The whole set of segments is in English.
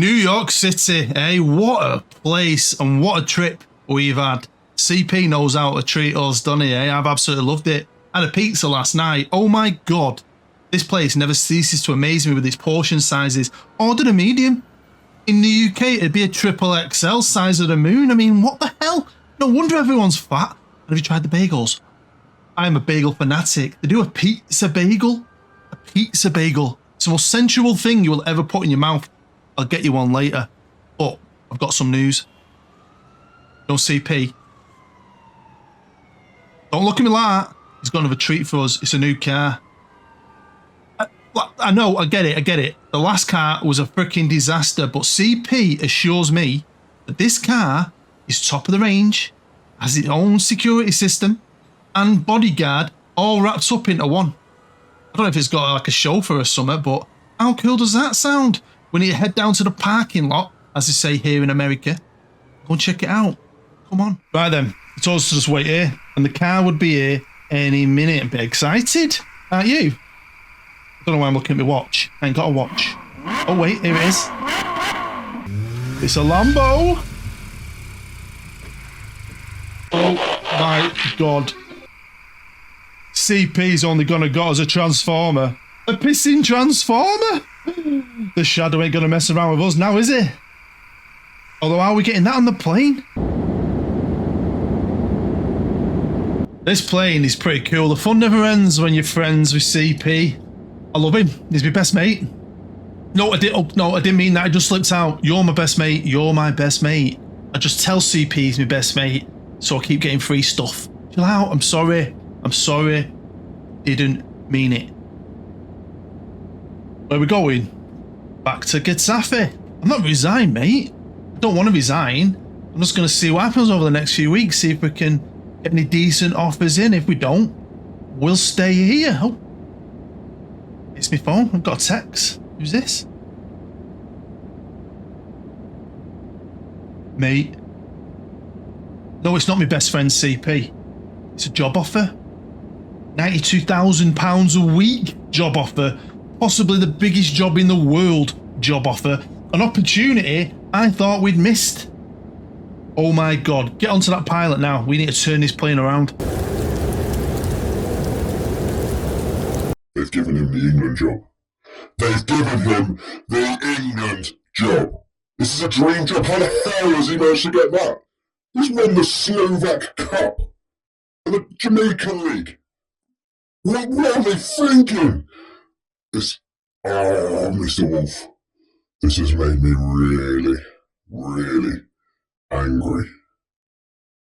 New York City, eh? What a place and what a trip we've had. CP knows how to treat us, doesn't he, eh? I've absolutely loved it. I had a pizza last night. Oh my God. This place never ceases to amaze me with its portion sizes. Ordered a medium. In the UK, it'd be a triple XL size of the moon. I mean, what the hell? No wonder everyone's fat. And have you tried the bagels? I'm a bagel fanatic. They do a pizza bagel. A pizza bagel. It's the most sensual thing you will ever put in your mouth. I'll get you one later. But I've got some news. No CP. Don't look at me like that. He's got another treat for us. It's a new car. I know, I get it. The last car was a freaking disaster, but CP assures me that this car is top of the range, has its own security system and bodyguard all wrapped up into one. I don't know if it's got like a chauffeur or something, but how cool does that sound? We need to head down to the parking lot, as they say here in America. Go and check it out. Come on. Right then, he told us to just wait here, and the car would be here any minute. I'm a bit excited, aren't you? I don't know why I'm looking at my watch. I ain't got a watch. Oh wait, here it is. It's a Lambo. Oh my God. CP's only gonna got us a transformer. A pissing transformer? The Shadow ain't gonna mess around with us now, is he? Although, are we getting that on the plane? This plane is pretty cool. The fun never ends when you're friends with CP. I love him. He's my best mate. No, I didn't mean that. I just slipped out. You're my best mate. You're my best mate. I just tell CP he's my best mate, so I keep getting free stuff. Chill out. I'm sorry. Didn't mean it. Where are we going? Back to Getafe. I'm not resigned, mate. I don't want to resign. I'm just going to see what happens over the next few weeks. See if we can get any decent offers in. If we don't, we'll stay here. Oh. It's my phone. I've got a text. Who's this? Mate. No, it's not my best friend CP. It's a job offer. £92,000 a week job offer. Possibly the biggest job in the world job offer. An opportunity I thought we'd missed. Oh my God. Get onto that pilot now. We need to turn this plane around. They've given him the England job. They've given him the England job. This is a dream job. How the hell has he managed to get that? He's won the Slovak Cup and the Jamaican League. What are they thinking? Mr. Wolf, this has made me really, really angry.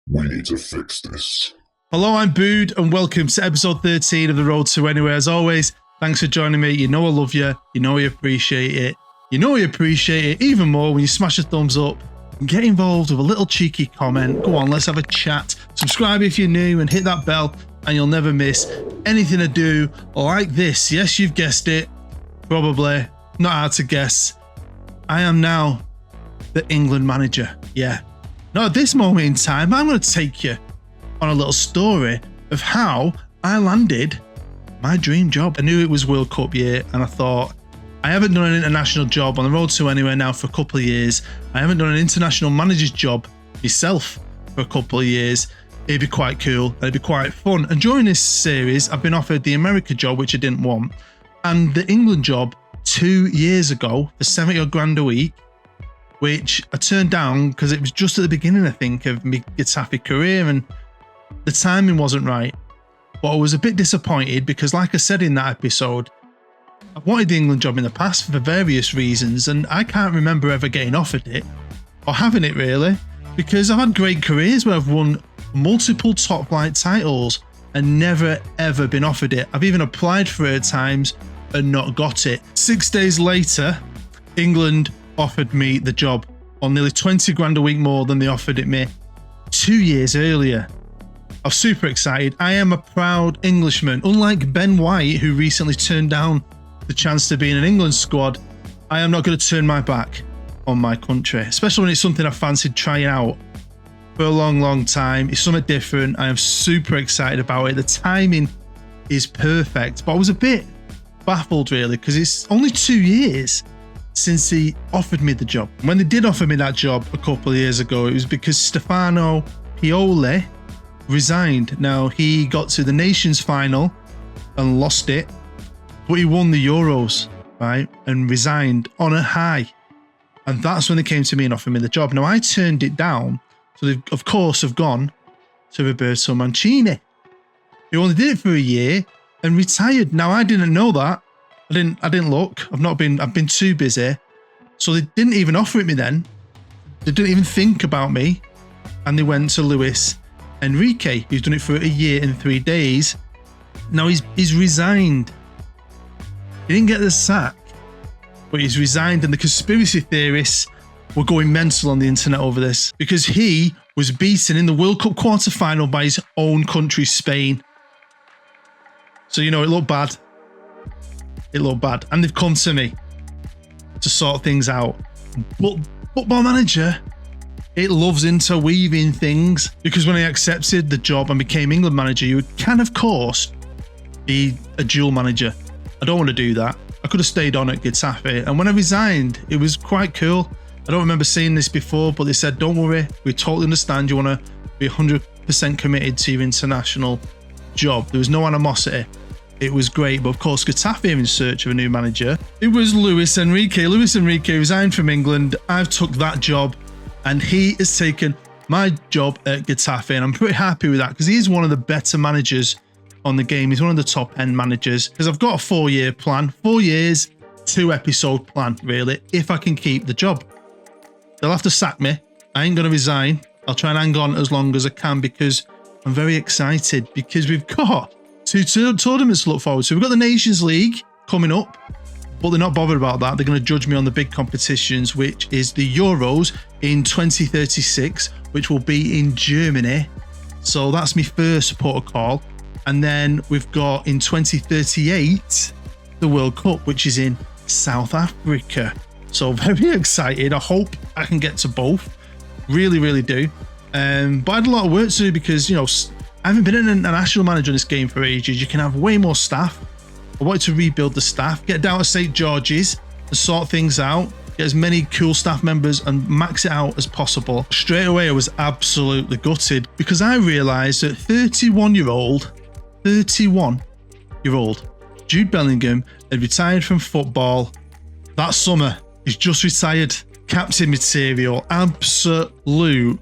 We need to fix this. Hello, I'm Bood, and welcome to episode 13 of The Road to Anywhere. As always, thanks for joining me. You know I love you. You know I appreciate it. You know I appreciate it even more when you smash a thumbs up and get involved with a little cheeky comment. Go on, let's have a chat. Subscribe if you're new and hit that bell and you'll never miss anything I do like this. Yes, you've guessed it. Probably. Not hard to guess. I am now the England manager. Yeah. Now at this moment in time, I'm going to take you on a little story of how I landed my dream job. I knew it was World Cup year and I thought, I haven't done an international job on the road to anywhere now for a couple of years. I haven't done an international manager's job myself for a couple of years. It'd be quite cool. It'd be quite fun. And during this series, I've been offered the America job, which I didn't want, and the England job 2 years ago for 70 odd grand a week, which I turned down because it was just at the beginning, I think, of my Getafe career and the timing wasn't right. But I was a bit disappointed because, like I said in that episode, I've wanted the England job in the past for various reasons and I can't remember ever getting offered it or having it really, because I've had great careers where I've won multiple top flight titles and never ever been offered it. I've even applied for it at times and not got it. 6 days later, England offered me the job on nearly 20 grand a week more than they offered it me 2 years earlier. I'm super excited. I am a proud Englishman. Unlike Ben White, who recently turned down the chance to be in an England squad, I am not going to turn my back on my country, especially when it's something I fancied trying out for a long time. It's something different. I am super excited about it. The timing is perfect, but I was a bit baffled really because it's only 2 years since he offered me the job. When they did offer me that job a couple of years ago, it was because Stefano Pioli resigned. Now, he got to the Nations final and lost it, but he won the Euros, right? And resigned on a high. And that's when they came to me and offered me the job. Now, I turned it down. So they, of course, have gone to Roberto Mancini, who only did it for a year and retired. Now, I didn't know that. I didn't look. I've been too busy. So they didn't even offer it me then. They didn't even think about me. And they went to Luis Enrique, who's done it for a year and 3 days. Now he's resigned. He didn't get the sack, but he's resigned, and the conspiracy theorists were going mental on the internet over this because he was beaten in the World Cup quarter-final by his own country, Spain. So, you know, it looked bad. It looked bad. And they've come to me to sort things out. But Football Manager, it loves interweaving things, because when I accepted the job and became England manager, you can, of course, be a dual manager. I don't want to do that. I could have stayed on at Getafe. And when I resigned, it was quite cool. I don't remember seeing this before, but they said, don't worry, we totally understand you want to be 100% committed to your international job. There was no animosity. It was great. But of course, Getafe are in search of a new manager. It was Luis Enrique. Luis Enrique resigned from England. I've took that job and he has taken my job at Getafe. And I'm pretty happy with that because he's one of the better managers on the game. He's one of the top end managers because I've got a 4-year plan, 4 years, 2-episode plan, really, if I can keep the job. They'll have to sack me. I ain't going to resign. I'll try and hang on as long as I can because I'm very excited because we've got 2 tournaments to look forward to. We've got the Nations League coming up, but they're not bothered about that. They're going to judge me on the big competitions, which is the Euros in 2036, which will be in Germany. So that's my first protocol. And then we've got in 2038, the World Cup, which is in South Africa. So very excited. I hope I can get to both. Really, really do. But I had a lot of work to do because, you know, I haven't been a national manager in this game for ages. You can have way more staff. I wanted to rebuild the staff, get down to St. George's and sort things out, get as many cool staff members and max it out as possible. Straight away, I was absolutely gutted because I realised that 31-year-old Jude Bellingham had retired from football that summer. He's just retired. Captain material, absolute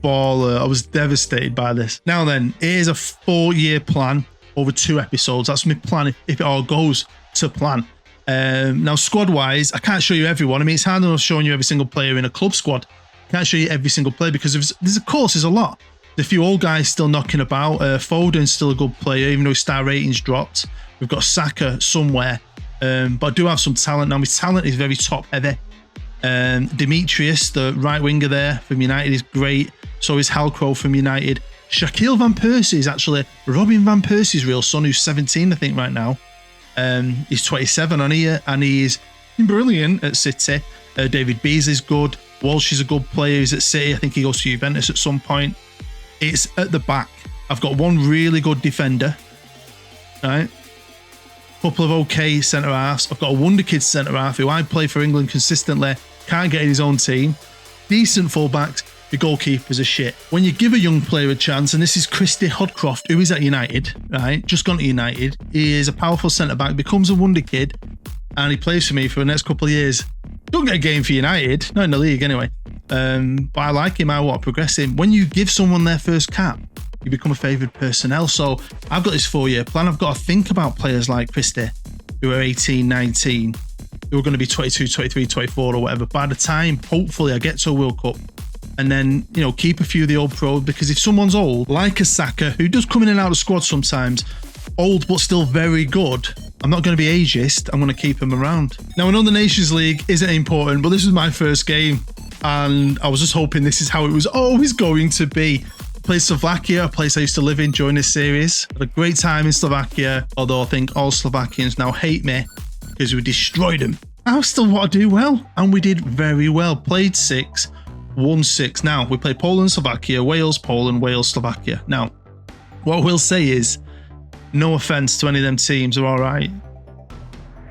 baller. I was devastated by this. Now then, here's a 4-year plan over 2 episodes. That's my plan if it all goes to plan. Now, squad-wise, I can't show you everyone. I mean, it's hard enough showing you every single player in a club squad. Can't show you every single player because there's a lot. There's a few old guys still knocking about. Foden's still a good player, even though his star rating's dropped. We've got Saka somewhere. But I do have some talent. Now, my talent is very top-heavy. Demetrius, the right winger there from United, is great. So is Halcrow from United. Shaquille Van Persie is actually Robin Van Persie's real son, who's 17, I think, right now. He's 27 on here, and he is brilliant at City. David Beasley's good. Walsh is a good player. He's at City. I think he goes to Juventus at some point. It's at the back. I've got one really good defender. Right? Couple of okay centre-halves. I've got a WONDERKIDS centre-half who I play for England consistently. Can't get in his own team. Decent full-backs. The goalkeepers are shit. When you give a young player a chance, and this is Christy Hodcroft, who is at United, right? Just gone to United. He is a powerful centre-back, becomes a WONDERKID, and he plays for me for the next couple of years. Don't get a game for United, not in the league anyway. But I like him. I want to progress him. When you give someone their first cap, you become a favoured personnel. So I've got this 4-year plan. I've got to think about players like Christy, who are 18, 19, who are going to be 22, 23, 24 or whatever. By the time, hopefully, I get to a World Cup, and then, you know, keep a few of the old pros, because if someone's old, like a Saka, who does come in and out of the squad sometimes, old but still very good, I'm not going to be ageist. I'm going to keep him around. Now, I know the Nations League isn't important, but this was my first game, and I was just hoping this is how it was always going to be. I played Slovakia, a place I used to live in during this series. Had a great time in Slovakia, although I think all Slovakians now hate me because we destroyed them. I still want to do well, and we did very well. Played 6, won 6. Now, we played Poland, Slovakia, Wales, Poland, Wales, Slovakia. Now, what we'll say is, no offence to any of them teams, are all right.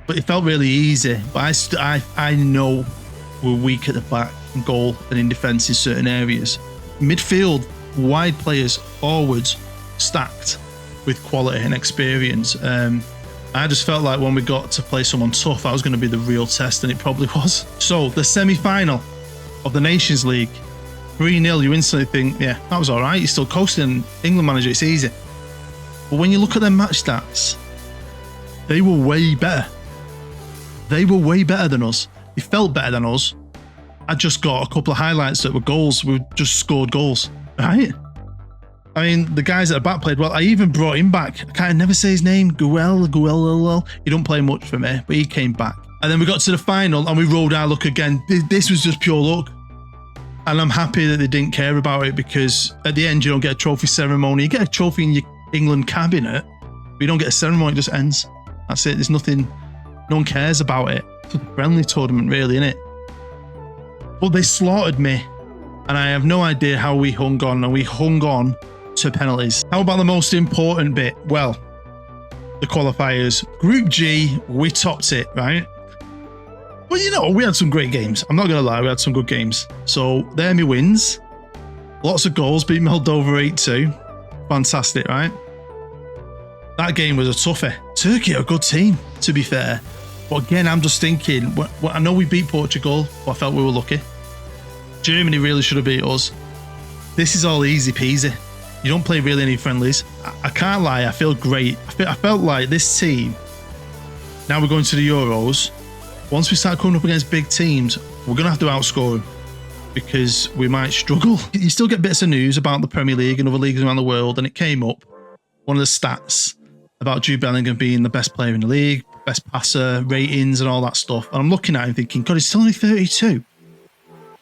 but it felt really easy. But I know we're weak at the back, in goal and in defence in certain areas. Midfield, wide players, forwards, stacked with quality and experience. I just felt like when we got to play someone tough, that was going to be the real test, and it probably was. So the semi-final of the Nations League, 3-0, you instantly think, yeah, that was all right. You're still coasting. England manager, it's easy. But when you look at their match stats, they were way better. They were way better than us. They felt better than us. I just got a couple of highlights that were goals. We just scored goals, right? I mean, the guys at the back played well. I even brought him back. I can't never say his name. Guel. He don't play much for me, but he came back. And then we got to the final and we rolled our luck again. This was just pure luck. And I'm happy that they didn't care about it, because at the end, you don't get a trophy ceremony. You get a trophy in your England cabinet, but you don't get a ceremony. It just ends. That's it. There's nothing. No one cares about it. It's a friendly tournament, really, isn't it? But they slaughtered me. And I have no idea how we hung on. And we hung on to penalties. How about the most important bit? Well, the qualifiers. Group G, we topped it, right? But you know, we had some great games. I'm not going to lie, we had some good games. So there are my wins. Lots of goals, beat Moldova 8-2. Fantastic, right? That game was a toughie. Turkey are a good team, to be fair. But again, I'm just thinking, I know we beat Portugal, but I felt we were lucky. Germany really should have beat us. This is all easy peasy. You don't play really any friendlies. I can't lie, I feel great. I felt like this team, now we're going to the Euros, once we start coming up against big teams, we're going to have to outscore them, because we might struggle. You still get bits of news about the Premier League and other leagues around the world, and it came up, one of the stats about Jude Bellingham being the best player in the league, best passer, ratings and all that stuff. And I'm looking at him thinking, God, he's still only 32.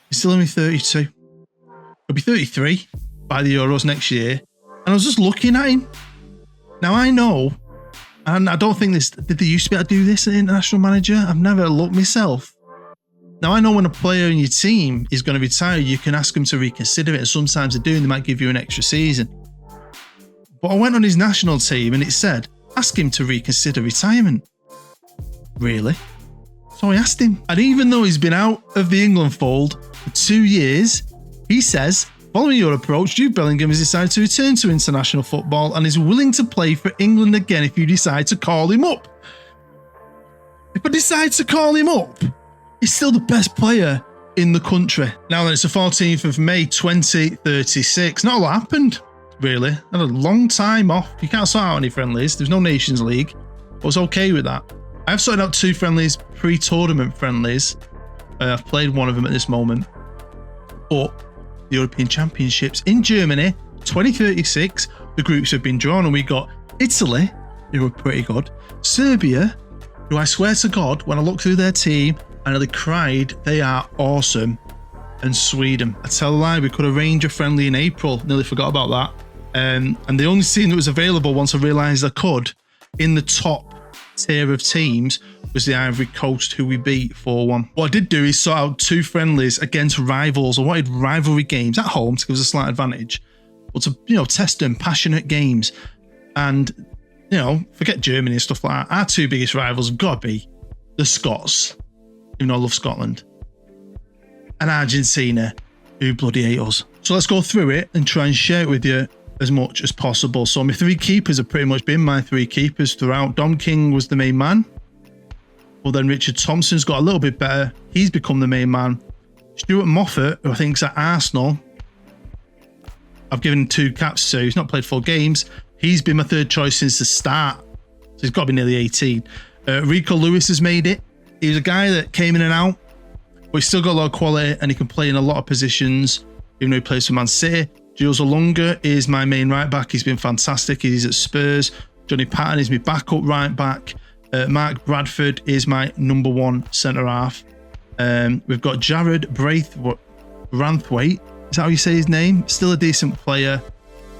He's still only 32. He'll be 33 by the Euros next year. And I was just looking at him. Now I know, and I don't think this, did they used to be able to do this at International Manager? I've never looked myself. Now I know when a player in your team is going to retire, you can ask them to reconsider it. And sometimes they do, and they might give you an extra season. But I went on his national team and it said, ask him to reconsider retirement. Really? So I asked him. And even though he's been out of the England fold for 2 years, he says, following your approach, Jude Bellingham has decided to return to international football and is willing to play for England again if you decide to call him up. If I decide to call him up, he's still the best player in the country. Now then, it's the 14th of May 2036. Not a lot happened, really. I had a long time off. You can't sort out any friendlies. There's no Nations League. I was okay with that. I've sorted out 2 friendlies, pre-tournament friendlies. I've played one of them at this moment. But the European Championships in Germany, 2036, the groups have been drawn, and we got Italy, who were pretty good, Serbia, who I swear to God, when I look through their team, I nearly cried, they are awesome, and Sweden. I tell a lie, we could arrange a friendly in April, nearly forgot about that. And the only team that was available once I realised I could, in the top tier of teams, was the Ivory Coast, who we beat 4-1. What I did do is sort out 2 friendlies against rivals. I wanted rivalry games at home to give us a slight advantage, but to, you know, test them, passionate games. And, you know, forget Germany and stuff like that. Our 2 biggest rivals have got to be the Scots, even though I love Scotland, and Argentina, who bloody hate us. So let's go through it and try and share it with you as much as possible. So my 3 keepers have pretty much been my 3 keepers throughout. Dom King was the main man. Well, then Richard Thompson's got a little bit better. He's become the main man. Stuart Moffat, who I think is at Arsenal, I've given 2 caps to. He's not played 4 games. He's been my 3rd choice since the start. So he's got to be nearly 18. Rico Lewis has made it. He's a guy that came in and out, but he's still got a lot of quality and he can play in a lot of positions, even though he plays for Man City. Jules Olunga is my main right back. He's been fantastic. He's at Spurs. Johnny Patton is my backup right back. Mark Bradford is my number 1 centre half. We've got Jared Branthwaite. Is that how you say his name? Still a decent player.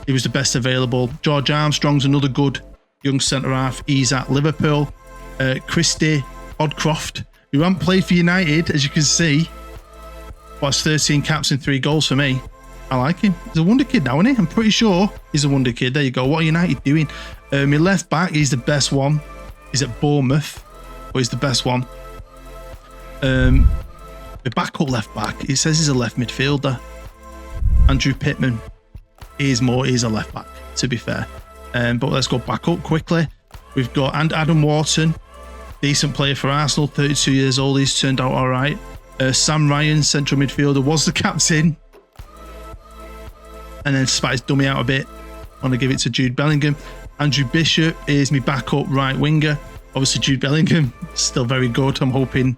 He was the best available. George Armstrong's another good young centre half. He's at Liverpool. Christy Hodcroft, who hasn't played for United, as you can see, but has 13 caps and 3 goals for me. I like him. He's a wonder kid now, isn't he? I'm pretty sure he's a wonder kid. There you go. What are United doing? My left back, he's the best one. He's at Bournemouth. but he's the best one. The backup left back, it says he's a left midfielder. Andrew Pittman is a left back, to be fair. But let's go back up quickly. We've got Adam Wharton, decent player for Arsenal, 32 years old. He's turned out all right. Sam Ryan, central midfielder, was the captain. And then despite his dummy out a bit, I want to give it to Jude Bellingham. Andrew Bishop is my backup right winger. Obviously, Jude Bellingham, still very good. I'm hoping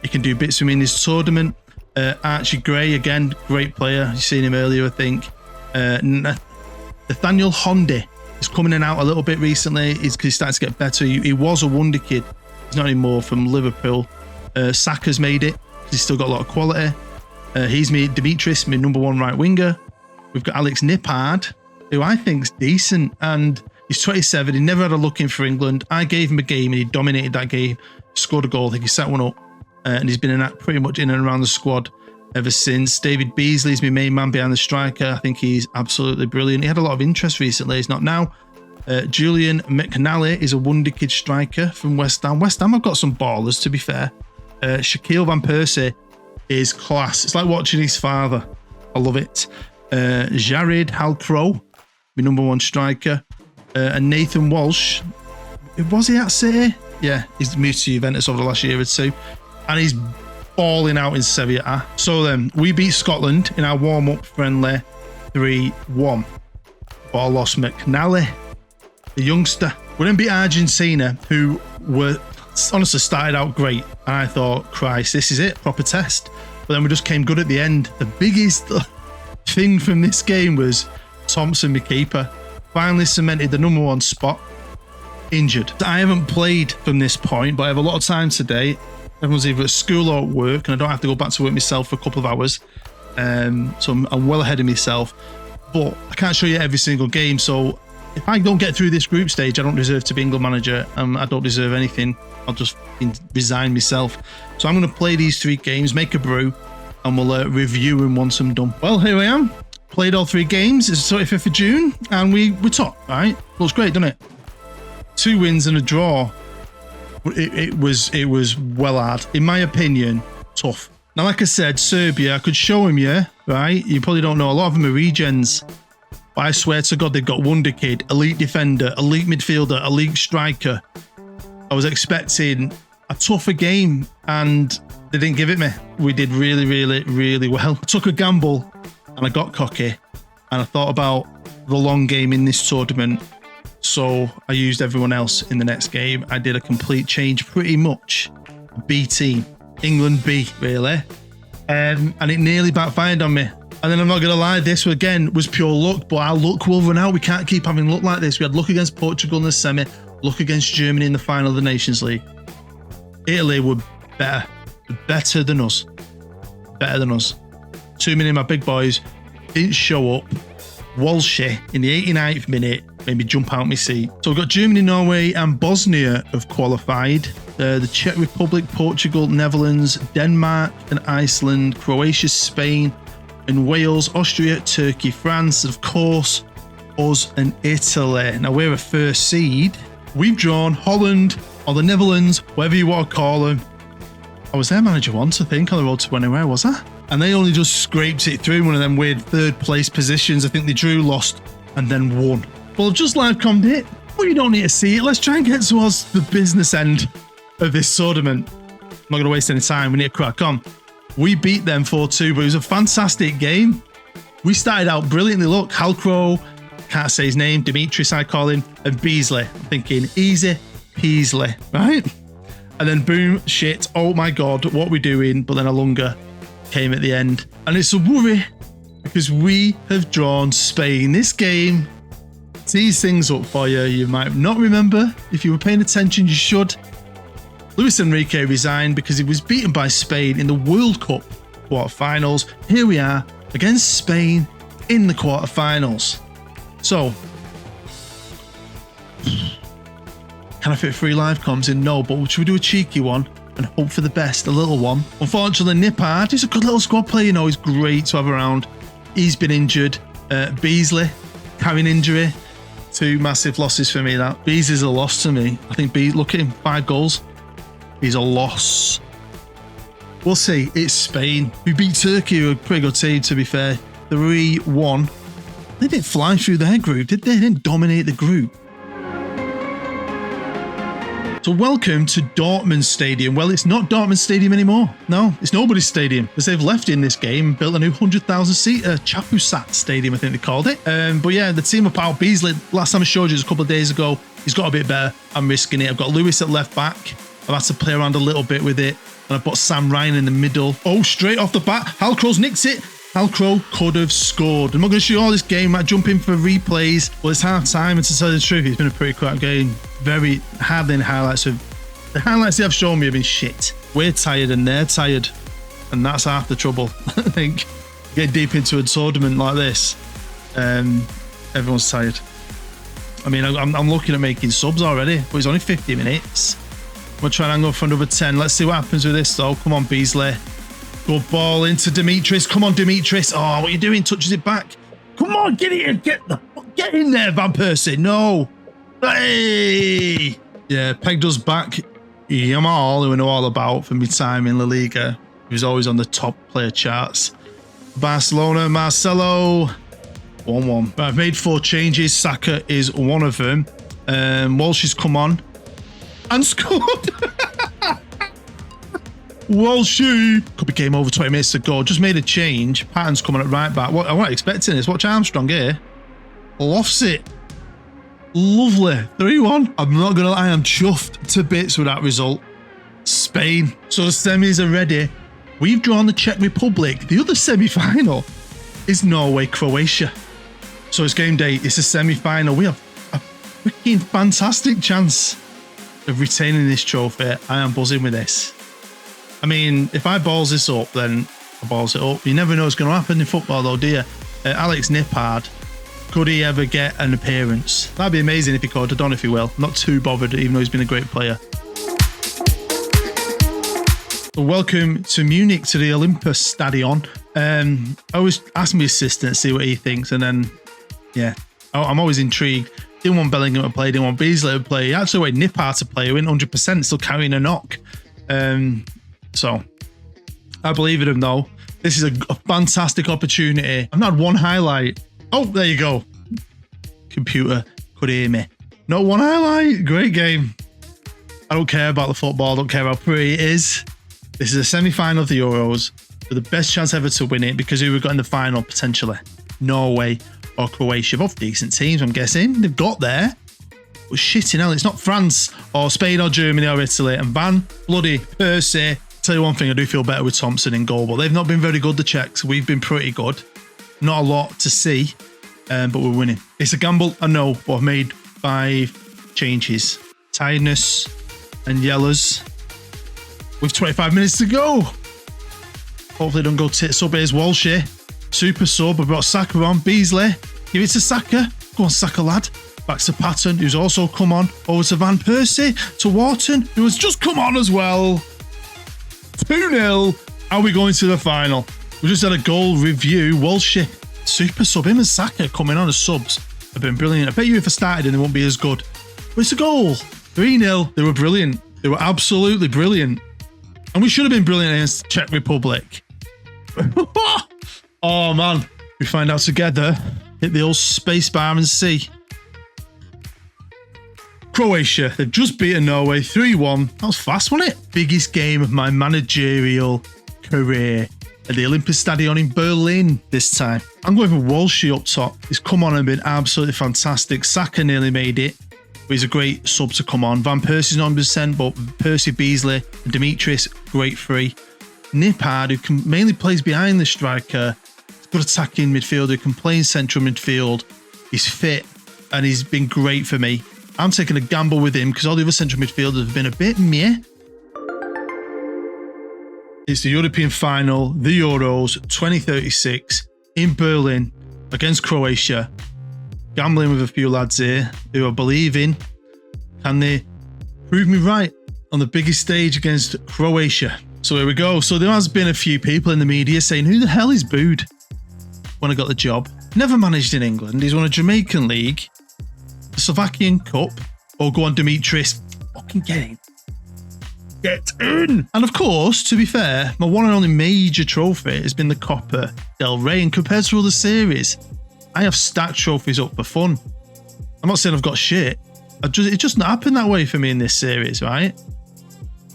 he can do bits for me in this tournament. Archie Gray, again, great player. You've seen him earlier, I think. Nathaniel Hondy is coming in and out a little bit recently. He's starting to get better. He was a wonder kid. He's not anymore, from Liverpool. Saka's made it. He's still got a lot of quality. He's me, Dimitris, my number one right winger. We've got Alex Nippard, who I think's decent, and he's 27. He never had a look in for England. I gave him a game and he dominated that game. Scored a goal. I think he set one up, and he's been pretty much in and around the squad ever since. David Beasley's my main man behind the striker. I think he's absolutely brilliant. He had a lot of interest recently. He's not now. Julian McNally is a wonder kid striker from West Ham. West Ham have got some ballers, to be fair. Shaquille Van Persie is class. It's like watching his father. I love it. Jared Halcrow, my number one striker. And Nathan Walsh. Was he at City? Yeah, he's moved to Juventus over the last year or two. And he's balling out in Serie A. So then, we beat Scotland in our warm-up friendly 3-1. But I lost McNally, the youngster. We didn't beat Argentina, who were honestly started out great. And I thought, Christ, this is it, proper test. But then we just came good at the end. The biggest thing from this game was Thompson, my keeper, finally cemented the number one spot. Injured. I haven't played from this point, but I have a lot of time today. Everyone's either at school or at work, and I don't have to go back to work myself for a couple of hours. So I'm well ahead of myself. But I can't show you every single game. So if I don't get through this group stage, I don't deserve to be England manager. I don't deserve anything. I'll just resign myself. So I'm going to play these 3 games, make a brew, and we'll review them once I'm done. Well, here I am. Played all 3 games. It's the 25th of June, and we're top, right? Looks great, doesn't it? 2 wins and a draw. It was well hard. In my opinion, tough. Now, like I said, Serbia, I could show them you, right? You probably don't know. A lot of them are regens. But I swear to God, they've got wonder kid, elite defender, elite midfielder, elite striker. I was expecting a tougher game, and they didn't give it me. We did really, really, really well. I took a gamble, and I got cocky, and I thought about the long game in this tournament. So I used everyone else in the next game. I did a complete change, pretty much. B team, England B, really. And it nearly backfired on me. And then I'm not going to lie, this again was pure luck, but our luck will run out. We can't keep having luck like this. We had luck against Portugal in the semi, luck against Germany in the final of the Nations League. Italy were better than us. Better than us. 2 many of my big boys didn't show up. Walshy in the 89th minute made me jump out my seat. So we've got Germany, Norway and Bosnia have qualified. The Czech Republic, Portugal, Netherlands, Denmark and Iceland, Croatia, Spain and Wales, Austria, Turkey, France, and of course, us and Italy. Now we're a first seed. We've drawn Holland or the Netherlands, whatever you want to call them. I was their manager once, I think, on the road to anywhere, was I? And they only just scraped it through one of them weird 3rd place positions. I think they drew, lost, and then won. Well, I've just live commed it, but you don't need to see it. Let's try and get towards the business end of this tournament. I'm not going to waste any time. We need to crack on. We beat them 4-2, but it was a fantastic game. We started out brilliantly. Look, Halcrow, can't say his name, Dimitris I call him, and Beasley. I'm thinking, easy Peasley, right? And then boom, shit, oh my God, what are we doing? But then a Lunga came at the end. And it's a worry because we have drawn Spain. This game tees things up for you. You might not remember. If you were paying attention, you should. Luis Enrique resigned because he was beaten by Spain in the World Cup quarterfinals. Here we are against Spain in the quarterfinals. So, can I fit 3 live comms in? No, but should we do a cheeky one and hope for the best, a little one? Unfortunately, Nippard, he's a good little squad player, you know, he's great to have around. He's been injured. Beasley, carrying injury. 2 massive losses for me, that. Beasley's a loss to me. I think look at him, 5 goals. is a loss. We'll see. It's Spain, who beat Turkey, who are a pretty good team, to be fair. 3-1. They didn't fly through their group, did they? They didn't dominate the group. So welcome to Dortmund Stadium. Well, it's not Dortmund Stadium anymore. No, it's nobody's stadium, because they've left in this game and built a new 100,000-seater Chapusat Stadium, I think they called it. But yeah, the team of Paul Beasley, last time I showed you this a couple of days ago, he's got a bit better. I'm risking it. I've got Lewis at left back. I've had to play around a little bit with it. And I've got Sam Ryan in the middle. Oh, straight off the bat, Hal Crow's nicked it. Hal Crow could have scored. I'm not going to show you all this game. I might jump in for replays. Well, it's half time, and to tell you the truth, it's been a pretty crap game. Very hardly any highlights. The highlights they have shown me have been shit. We're tired and they're tired, and that's half the trouble. I think get deep into a tournament like this, everyone's tired. I mean, I'm looking at making subs already, but it's only 50 minutes. We'll try and hang up for another 10. Let's see what happens with this, though. Come on, Beasley. Good ball into Dimitris. Come on, Dimitris. Oh, what are you doing? Touches it back. Come on, get in. Get in there, Van Persie. No. Hey. Yeah, pegged us back. Yamal, who I know all about from my time in La Liga. He was always on the top player charts. Barcelona, Marcelo. 1-1. I've made 4 changes. Saka is one of them. Walsh has come on and scored. Walshy. Could be game over 20 minutes to go. Just made a change. Patton's coming at right back. I wasn't expecting this. Watch Armstrong here. Lofts it. Lovely. 3-1. I'm not going to lie. I'm chuffed to bits with that result. Spain. So the semis are ready. We've drawn the Czech Republic. The other semi-final is Norway-Croatia. So it's game day. It's a semi-final. We have a freaking fantastic chance of retaining this trophy. I am buzzing with this. I mean, if I balls this up, then I balls it up. You never know what's going to happen in football, though, do you? Alex Nippard, could he ever get an appearance? That'd be amazing if he could. I don't know if he will. I'm not too bothered, even though he's been a great player. So welcome to Munich, to the Olympus Stadion. I always ask my assistant to see what he thinks, and then, yeah, I'm always intrigued. Didn't want Bellingham to play, didn't want Beasley to play. He actually wanted Nippard to play, he went 100%, still carrying a knock. So I believe in him, though. This is a fantastic opportunity. I've not had one highlight. Oh, there you go. Computer could hear me. Not one highlight. Great game. I don't care about the football. I don't care how pretty it is. This is a semi-final of the Euros with the best chance ever to win it, because who we've got in the final potentially? Norway or Croatia. Both decent teams, I'm guessing. They've got there. But shitting hell, it's not France or Spain or Germany or Italy. And Van bloody Persie. Tell you one thing, I do feel better with Thompson in goal, but they've not been very good, the Czechs. We've been pretty good. Not a lot to see, but we're winning. It's a gamble, I know, but I've made 5 changes. Tiredness and yellows. With 25 minutes to go. Hopefully don't go tits up. Here's Walshy. Super sub. I've got Saka on. Beasley. Give it to Saka. Go on, Saka, lad. Back to Patton, who's also come on. Over to Van Persie. To Wharton, who has just come on as well. 2-0. Are we going to the final? We just had a goal review. Walshy, super sub. Him and Saka coming on as subs have been brilliant. I bet you if I started and they won't be as good. But it's a goal. 3-0. They were brilliant. They were absolutely brilliant. And we should have been brilliant against Czech Republic. Oh, man. We find out together. Hit the old space bar and see. Croatia, they've just beaten Norway 3-1. That was fast, wasn't it? Biggest game of my managerial career at the Olympus Stadion in Berlin this time. I'm going for Walshy up top. He's come on and been absolutely fantastic. Saka nearly made it, but he's a great sub to come on. Van Persie's 100%, but Persie, Beasley, and Dimitris, great free. Nippard, who mainly plays behind the striker, good attacking midfielder, who can play in central midfield. He's fit, and he's been great for me. I'm taking a gamble with him because all the other central midfielders have been a bit meh. It's the European final, the Euros 2036 in Berlin against Croatia. Gambling with a few lads here who I believe in. Can they prove me right on the biggest stage against Croatia? So here we go. So there has been a few people in the media saying, who the hell is Bood? When I got the job. Never managed in England. He's won a Jamaican league, the Slovakian Cup. Oh, go on, Dimitris. Fucking get in. Get in! And of course, to be fair, my one and only major trophy has been the Copa del Rey. And compared to other series, I have stacked trophies up for fun. I'm not saying I've got shit. It just not happened that way for me in this series, right?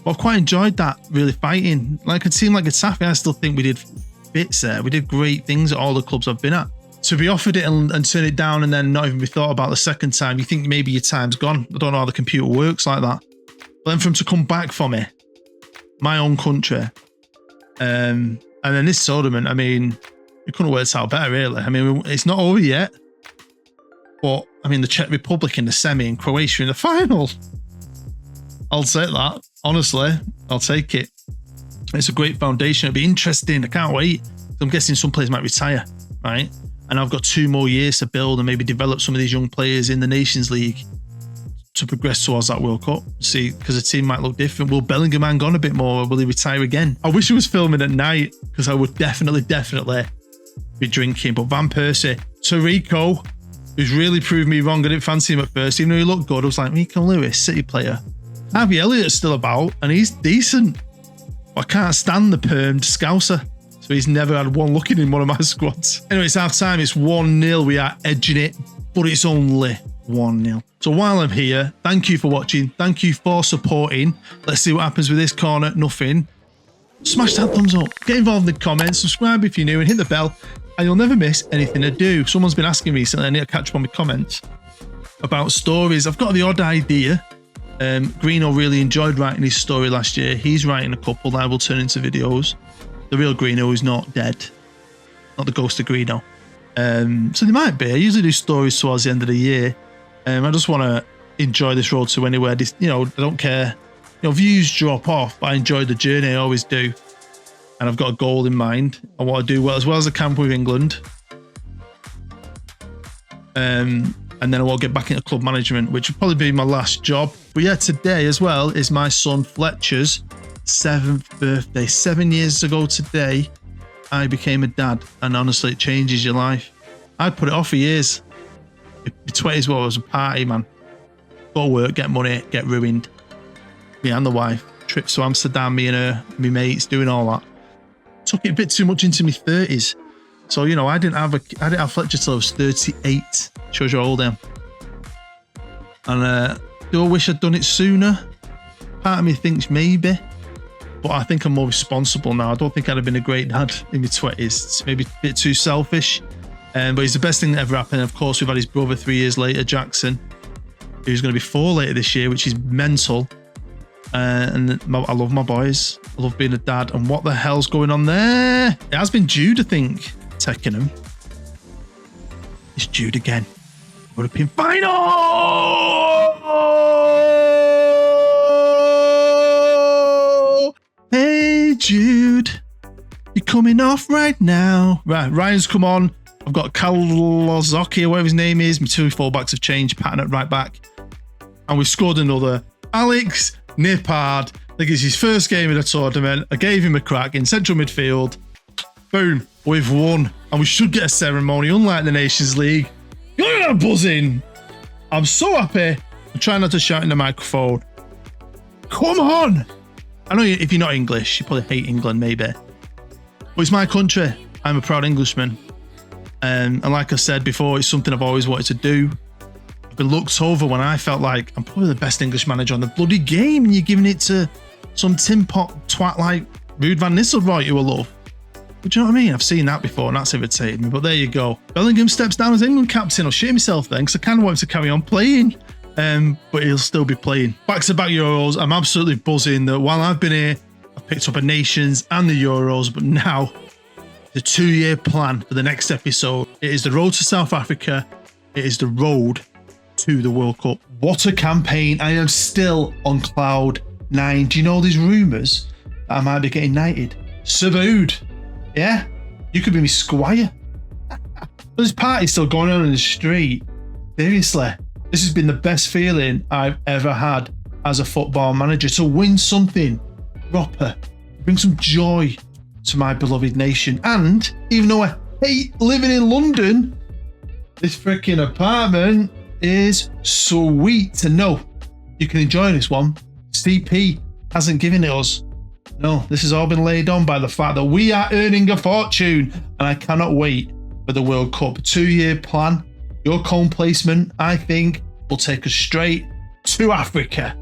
But I've quite enjoyed that, really fighting. Like a team like Getafe, I still think we did bits there. We did great things at all the clubs I've been at. To be offered it and turn it down and then not even be thought about the second time, you think maybe your time's gone. I don't know how the computer works like that. But then for him to come back for me, my own country, and then this tournament, I mean, it couldn't work out better, really. I mean, it's not over yet, but I mean, the Czech Republic in the semi and Croatia in the final. I'll take that. Honestly, I'll take it. It's a great foundation. It'll be interesting. I can't wait. I'm guessing some players might retire, right? And I've got 2 more years to build and maybe develop some of these young players in the Nations League to progress towards that World Cup. See, because the team might look different. Will Bellingham hang on a bit more, or will he retire again? I wish he was filming at night, because I would definitely be drinking. But Van Persie, Tarico, who's really proved me wrong. I didn't fancy him at first, even though he looked good. I was like, Miko Lewis, City player. Harvey Elliott's still about, and he's decent. But I can't stand the permed Scouser. So he's never had one looking in one of my squads. Anyway, it's half time. It's 1-0. We are edging it, but it's only 1-0. So while I'm here, thank you for watching. Thank you for supporting. Let's see what happens with this corner. Nothing. Smash that thumbs up. Get involved in the comments. Subscribe if you're new and hit the bell, and you'll never miss anything I do. Someone's been asking me recently, I need to catch up on my comments about stories. I've got the odd idea. Greeno really enjoyed writing his story last year. He's writing a couple that I will turn into videos. The real Greeno is not dead. Not the ghost of Greeno. So they might be. I usually do stories towards the end of the year. I just want to enjoy this road to anywhere. You know, I don't care. You know, views drop off, but I enjoy the journey. I always do. And I've got a goal in mind. I want to do well as I can with England. And then I want to get back into club management, which will probably be my last job. But yeah, today as well is my son Fletcher's 7th birthday. 7 years ago today, I became a dad, and honestly, it changes your life. I'd put it off for years. My 20s was a party, man. Go to work, get money, get ruined. Me and the wife, trips to Amsterdam, me and her, my mates, doing all that. Took it a bit too much into my 30s. So, you know, I didn't have Fletcher till I was 38. Shows you how old I am. And do I wish I'd done it sooner? Part of me thinks maybe. But I think I'm more responsible now. I don't think I'd have been a great dad in my 20s. It's maybe a bit too selfish. But he's the best thing that ever happened. Of course, we've had his brother 3 years later, Jackson, who's going to be 4 later this year, which is mental. And I love my boys. I love being a dad. And what the hell's going on there? It has been Jude, I think, taking him. It's Jude again. European final! Hey, Jude. You're coming off right now. Right, Ryan's come on. I've got Kalozaki, or whatever his name is. My 2 fullbacks have changed. Pattern at right back. And we've scored another. Alex Nippard. I think it's his first game in a tournament. I gave him a crack in central midfield. Boom. We've won. And we should get a ceremony, unlike the Nations League. You're buzzing. I'm so happy. I'm trying not to shout in the microphone. Come on. I know if you're not English, you probably hate England, maybe. But it's my country. I'm a proud Englishman. And like I said before, it's something I've always wanted to do. I've been looked over when I felt like I'm probably the best English manager on the bloody game, and you're giving it to some tin pot twat like Ruud van Nistelrooy, who I love. But do you know what I mean? I've seen that before, and that's irritated me. But there you go. Bellingham steps down as England captain. I'll shit myself then, because I kind of want him to carry on playing. But he'll still be playing. Back-to-back Euros. I'm absolutely buzzing that while I've been here, I've picked up a Nations and the Euros, but now the 2-year plan for the next episode. It is the road to South Africa. It is the road to the World Cup. What a campaign. I am still on cloud 9. Do you know these rumours that I might be getting knighted? Subdued. Yeah? You could be my squire. This party's still going on in the street. Seriously. This has been the best feeling I've ever had as a football manager, to win something proper, bring some joy to my beloved nation. And even though I hate living in London, this freaking apartment is sweet to know you can enjoy this one. CP hasn't given it us. No, this has all been laid on by the fact that we are earning a fortune, and I cannot wait for the World Cup. 2-year plan. Your cone placement, I think, will take us straight to Africa.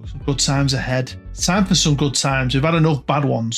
Some good times ahead. It's time for some good times. We've had enough bad ones.